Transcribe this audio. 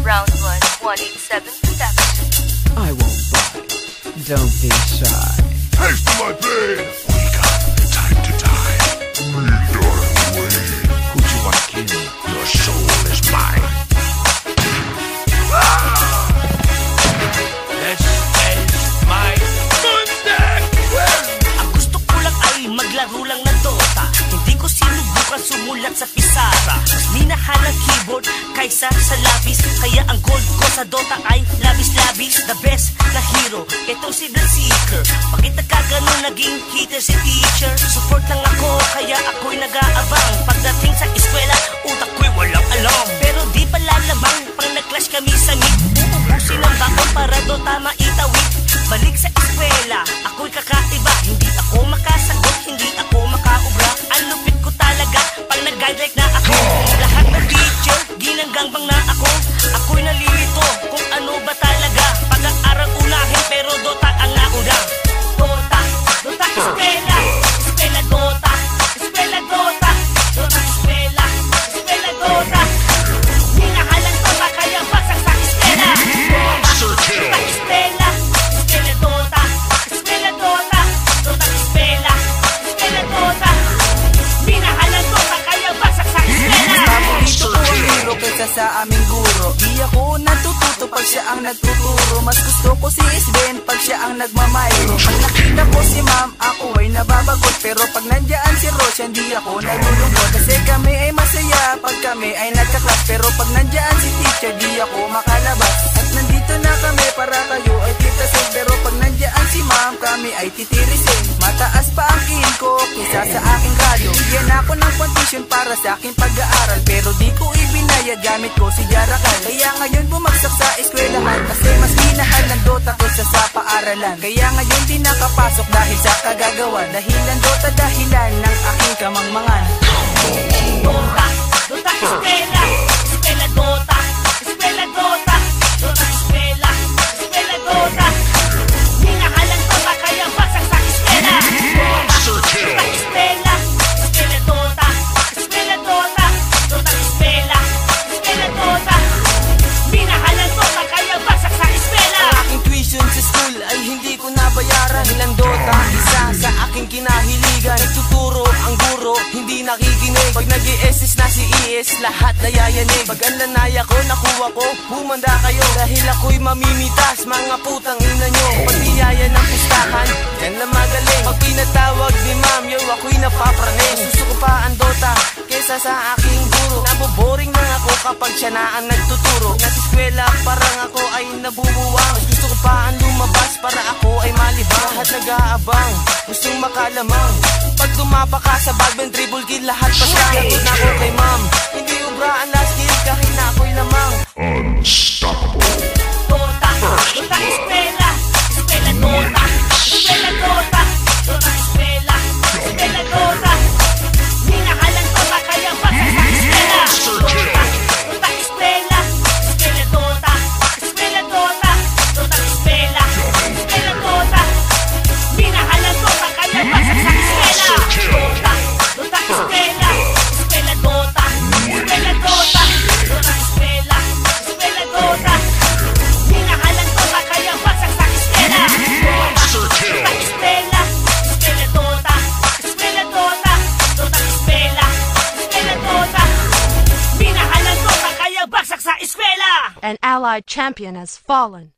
Round 1, 187 production. I won't bite. Don't be shy. Taste my pain! We got time to die. Read your way. Who do I kill? Your soul is mine. This is my Monday! Ang gusto ko lang ay maglaro lang ng Dota. Hindi ko sinubukan sumulat sa pisara. Mas minahal ang keyboard kaysa sa labis. Kaya ang gold ko sa Dota ay labis-labis. The best na hero, itong si Bloodseeker. Bakit nagkaganon naging hater si teacher? Support lang ako, kaya ako'y nag-aabang. Pagdating sa eskwela, utak ko'y walang alam. Pero di pala lamang, pang nag-clash kami sa meet. Uubusin ang bakon para Dota maitawid. Balik sa eskwela, ako'y kakaiba. Hindi ako makasagot, hindi ako makaubra. Ang lupit ko talaga, pang nag-guide na ako. Lahat ng teacher, ginanggangbang na ako. Ako'y nalilito kung ano ba talaga. Pag-aaral unahin, pero Dota ang nauna. Dota, Dota eskwela, eskwela Dota, eskwela Dota, Dota eskwela, eskwela Dota. Hinahalang Dota kaya basag sa eskwela. Dota eskwela, eskwela Dota, eskwela Dota, Dota eskwela, eskwela Dota. Hinahalang Dota kaya basag sa eskwela. Dito ko ang hero kaysa sa aming guro. Di ako natututo pag siya ang nagtuturo. Mas gusto ko si Isben pag siya ang nagmamayro. Pag nakita ko si ma'am, ako ay nababagot. Pero pag nandiyan si Roche, hindi ako nalulungkot. Kasi kami ay masaya pag kami ay nagka-class. Pero pag nandiyan si teacher, di ako makalabas. At nandito na kami para kayo ay titasin. Pero pag nandiyan si ma'am, kami ay titirisin. Mataas pa ang kin ko kaysa sa aking radyo. Bigyan ako ng condition para sa aking pag-aaral. Pero di ko ibinayad, gamit ko si Jarakal. Kaya ngayon bumagsak sa eskwelahan. Kasi mas minahal ng Dota kaysa sa paaralan. Kaya ngayon di nakapasok dahil sa kagagawan. Dahilan Dota, dahilan ng aking kamangmangan. Dota, Dota eskwela, eskwela Dota, eskwela Dota, Dota eskwela, eskwela Dota. Hinahalang Dota kaya basag sa eskwela. Dota eskwela, eskwela Dota, eskwela Dota, Dota eskwela, eskwela Dota. Hinahalang Dota kaya basag sa eskwela. Ang aking tuition sa school ay hindi ko nabayaran. Ilang Dota, isa sa aking kinahiligan. Nagtuturo ang guro, hindi nakikinig. Pag nag-i-SS na si ES, lahat nayayanig. Pag ang lanaya ko, nakuha ko, bumanda kayo. Dahil ako'y mamimitas, mga putang ina nyo. Pag niyaya ng pustahan, yan lang magaling. Pag pinatawag ni ma'am, yo, ako'y napapraning. Gusto ko pa ang Dota, kesa sa aking guro. Naboboring na ako kapag siya na ang nagtuturo. Nasa eskwela, parang ako ay nabubuwang. Mas gusto ko pa ang lumabas para ako ay malibang. Lahat nag-aabang, gustong makalamang. Pag dumapa ka sa bagman, dribble kill, lahat pasalagot na ako kay ma'am. Hindi ubra ang last kill kahit na ako'y lamang. Unstoppable. Dota, Dota eskwela, eskwela Dota, eskwela Dota, Dota eskwela, eskwela Dota. Hinahalang Dota kaya basag sa eskwela. Dota, Dota eskwela, eskwela Dota, eskwela Dota, Dota eskwela, eskwela Dota. Hinahalang Dota kaya basag sa eskwela. Dota, Dota eskwela, eskwela Dota, eskwela Dota, Dota eskwela, eskwela Dota. Hinahalang Dota kaya basag sa eskwela. Dota eskwela, eskwela Dota, eskwela Dota, Dota eskwela, eskwela Dota. Hinahalang Dota kaya basag sa eskwela. An allied champion has fallen.